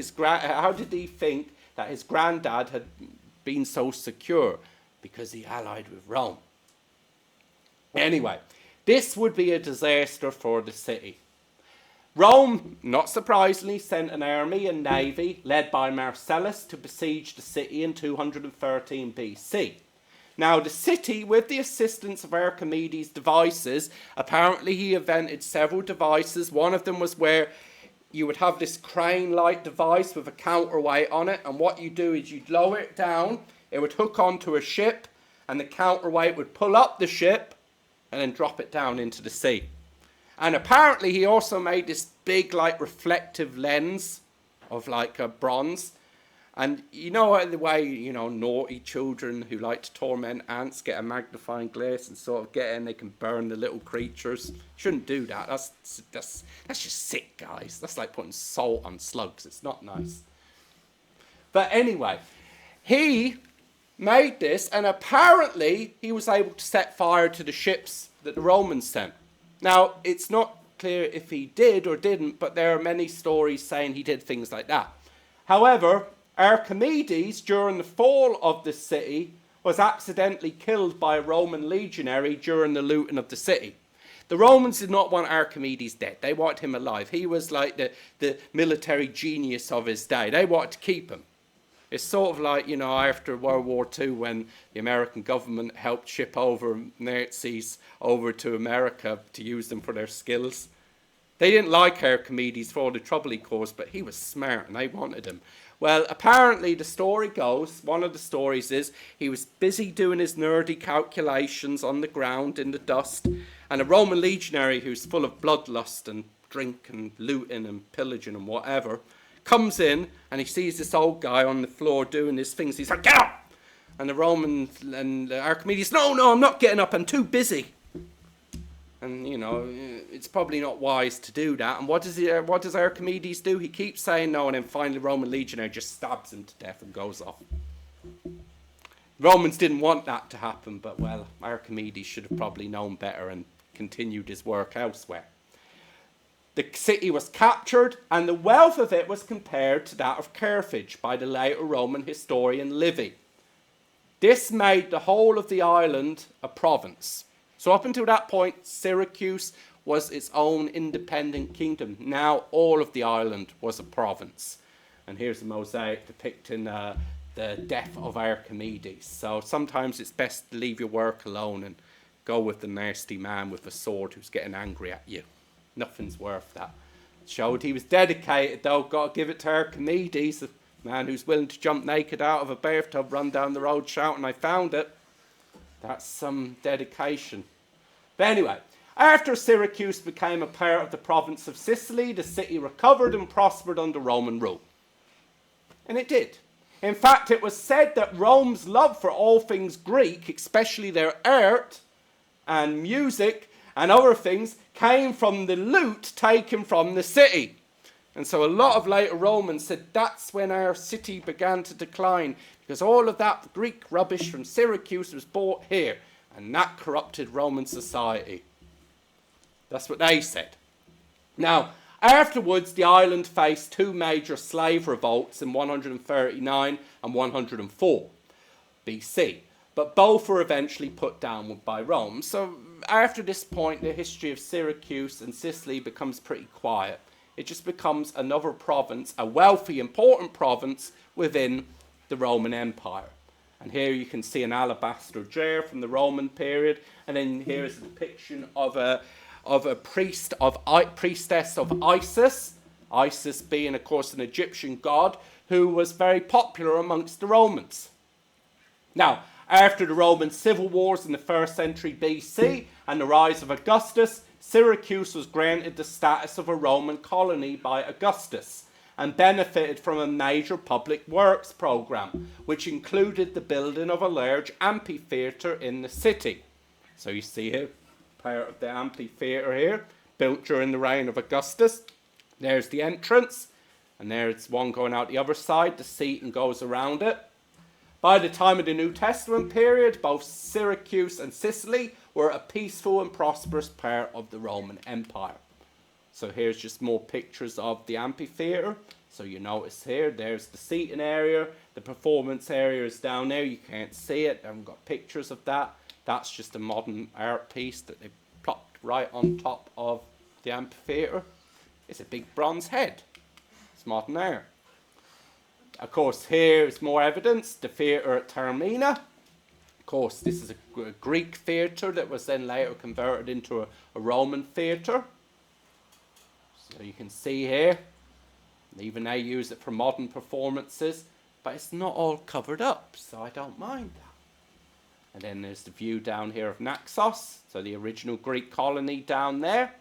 S1: that his granddad had been so secure? Because he allied with Rome. Anyway, this would be a disaster for the city. Rome, not surprisingly, sent an army and navy led by Marcellus to besiege the city in 213 BC. Now, the city, with the assistance of Archimedes' devices, apparently he invented several devices. One of them was where you would have this crane-like device with a counterweight on it, and what you do is you'd lower it down, it would hook onto a ship, and the counterweight would pull up the ship and then drop it down into the sea. And apparently he also made this big, like, reflective lens of, like, a bronze. And you know the way, you know, naughty children who like to torment ants get a magnifying glass and sort of get in, they can burn the little creatures. Shouldn't do that. That's just sick, guys. That's like putting salt on slugs. It's not nice. But anyway, he made this, and apparently he was able to set fire to the ships that the Romans sent. Now, it's not clear if he did or didn't, but there are many stories saying he did things like that. However, Archimedes, during the fall of the city, was accidentally killed by a Roman legionary during the looting of the city. The Romans did not want Archimedes dead. They wanted him alive. He was like the military genius of his day. They wanted to keep him. It's sort of like, you know, after World War II when the American government helped ship over Nazis over to America to use them for their skills. They didn't like Archimedes for all the trouble he caused, but he was smart and they wanted him. Well, apparently the story goes, one of the stories is, he was busy doing his nerdy calculations on the ground in the dust, and a Roman legionary who's full of bloodlust and drink and looting and pillaging and whatever, comes in and he sees this old guy on the floor doing his things. He's like, get up! And the Roman and Archimedes, no, I'm not getting up, I'm too busy. And, you know, it's probably not wise to do that. And what does Archimedes do? He keeps saying no, and then finally the Roman legionary just stabs him to death and goes off. Romans didn't want that to happen, but, well, Archimedes should have probably known better and continued his work elsewhere. The city was captured, and the wealth of it was compared to that of Carthage by the later Roman historian Livy. This made the whole of the island a province. So up until that point, Syracuse was its own independent kingdom. Now all of the island was a province. And here's a mosaic depicting the death of Archimedes. So sometimes it's best to leave your work alone and go with the nasty man with a sword who's getting angry at you. Nothing's worth that. Showed he was dedicated, though. Got to give it to Archimedes, a man who's willing to jump naked out of a bathtub, run down the road shouting, I found it. That's some dedication. But anyway, after Syracuse became a part of the province of Sicily, the city recovered and prospered under Roman rule. And it did. In fact, it was said that Rome's love for all things Greek, especially their art and music and other things, came from the loot taken from the city. And so a lot of later Romans said that's when our city began to decline, because all of that Greek rubbish from Syracuse was bought here, and that corrupted Roman society. That's what they said. Now, afterwards, the island faced two major slave revolts in 139 and 104 BC, but both were eventually put down by Rome. So after this point, the history of Syracuse and Sicily becomes pretty quiet. It just becomes another province, a wealthy, important province within the Roman Empire. And here you can see an alabaster jar from the Roman period, and then here is a depiction of a priestess of Isis, Isis being, of course, an Egyptian god who was very popular amongst the Romans. Now, after the Roman civil wars in the 1st century BC and the rise of Augustus, Syracuse was granted the status of a Roman colony by Augustus and benefited from a major public works program, which included the building of a large amphitheatre in the city. So you see here, part of the amphitheatre here, built during the reign of Augustus. There's the entrance, and there's one going out the other side. The seating goes around it. By the time of the New Testament period, both Syracuse and Sicily were a peaceful and prosperous part of the Roman Empire. So here's just more pictures of the amphitheatre. So you notice here, there's the seating area. The performance area is down there. You can't see it. I haven't got pictures of that. That's just a modern art piece that they plopped right on top of the amphitheatre. It's a big bronze head. It's modern era. Of course, here is more evidence, the theatre at Taormina. Of course, this is a Greek theatre that was then later converted into a Roman theatre. So you can see here, even they use it for modern performances, but it's not all covered up, so I don't mind that. And then there's the view down here of Naxos, so the original Greek colony down there.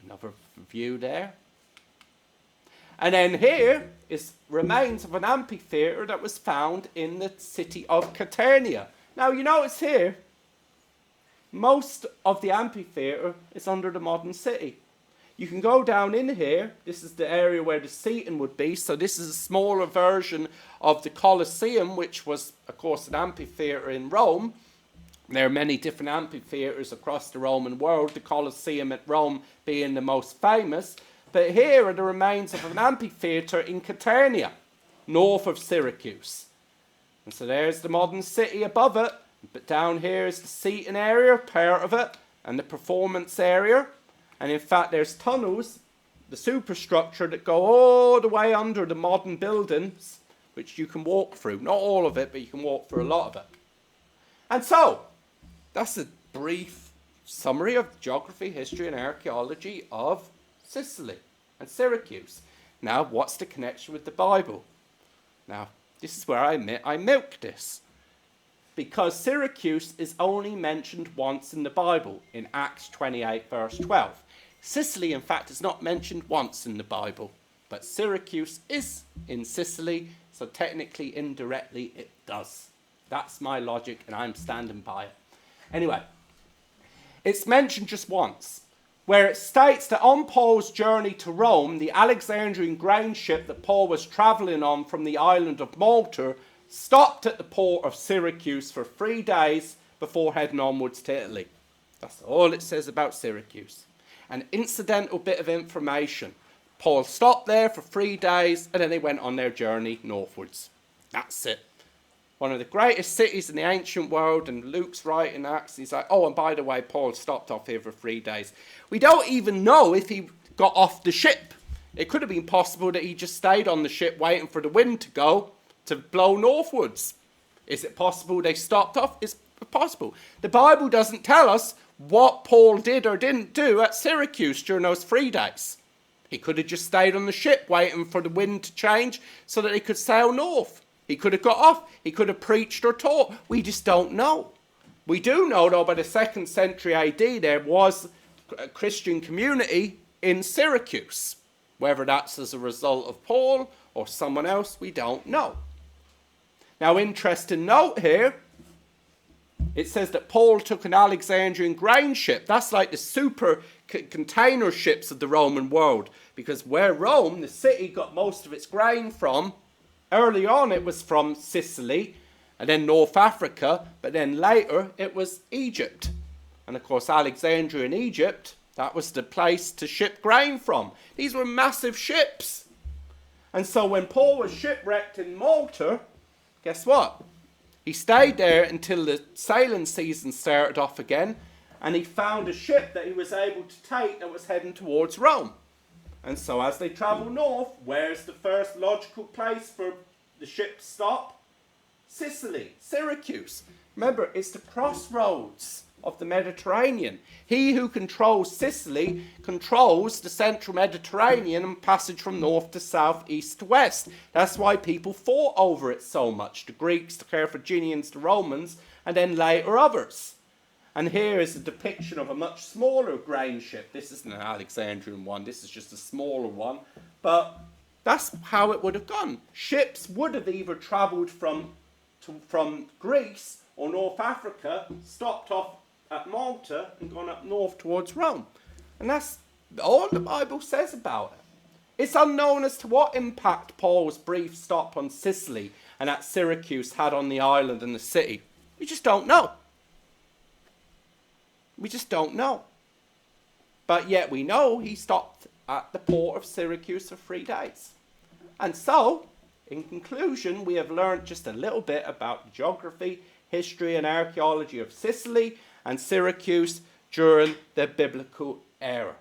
S1: Another view there. And then here is remains of an amphitheatre that was found in the city of Caternia. Now you notice here, most of the amphitheatre is under the modern city. You can go down in here. This is the area where the seating would be. So this is a smaller version of the Colosseum, which was, of course, an amphitheatre in Rome. There are many different amphitheatres across the Roman world, the Colosseum at Rome being the most famous. But here are the remains of an amphitheatre in Caternia, north of Syracuse. And so there's the modern city above it. But down here is the seating area, part of it, and the performance area. And in fact, there's tunnels, the superstructure, that go all the way under the modern buildings, which you can walk through. Not all of it, but you can walk through a lot of it. And so, that's a brief summary of geography, history, and archaeology of Sicily and Syracuse. Now, what's the connection with the Bible? Now, this is where I admit I milked this. Because Syracuse is only mentioned once in the Bible, in Acts 28, verse 12. Sicily, in fact, is not mentioned once in the Bible, but Syracuse is in Sicily, so technically, indirectly, it does. That's my logic, and I'm standing by it. Anyway, it's mentioned just once, where it states that on Paul's journey to Rome, the Alexandrian grain ship that Paul was travelling on from the island of Malta stopped at the port of Syracuse for 3 days before heading onwards to Italy. That's all it says about Syracuse. An incidental bit of information. Paul stopped there for 3 days and then they went on their journey northwards. That's it. One of the greatest cities in the ancient world, and Luke's writing Acts, he's like, oh, and by the way, Paul stopped off here for 3 days. We don't even know if he got off the ship. It could have been possible that he just stayed on the ship waiting for the wind to go, to blow northwards. Is it possible they stopped off? It's possible. The Bible doesn't tell us what Paul did or didn't do at Syracuse during those 3 days. He could have just stayed on the ship waiting for the wind to change so that he could sail north. He could have got off. He could have preached or taught. We just don't know. We do know, though, by the 2nd century AD, there was a Christian community in Syracuse. Whether that's as a result of Paul or someone else, we don't know. Now, interesting note here, it says that Paul took an Alexandrian grain ship. That's like the super container ships of the Roman world. Because where Rome, the city, got most of its grain from, early on it was from Sicily and then North Africa, but then later it was Egypt. And of course, Alexandria in Egypt, that was the place to ship grain from. These were massive ships. And so when Paul was shipwrecked in Malta, guess what? He stayed there until the sailing season started off again, and he found a ship that he was able to take that was heading towards Rome. And so as they travel north, where's the first logical place for the ship to stop? Sicily, Syracuse. Remember, it's the crossroads of the Mediterranean. He who controls Sicily controls the central Mediterranean and passage from north to south, east to west. That's why people fought over it so much. The Greeks, the Carthaginians, the Romans, and then later others. And here is a depiction of a much smaller grain ship. This isn't an Alexandrian one. This is just a smaller one. But that's how it would have gone. Ships would have either travelled from Greece or North Africa, stopped off at Malta and gone up north towards Rome. And that's all the Bible says about it. It's unknown as to what impact Paul's brief stop on Sicily and at Syracuse had on the island and the city. We just don't know. We just don't know. But yet we know he stopped at the port of Syracuse for 3 days. And so, in conclusion, we have learned just a little bit about geography, history and archaeology of Sicily and Syracuse during the biblical era.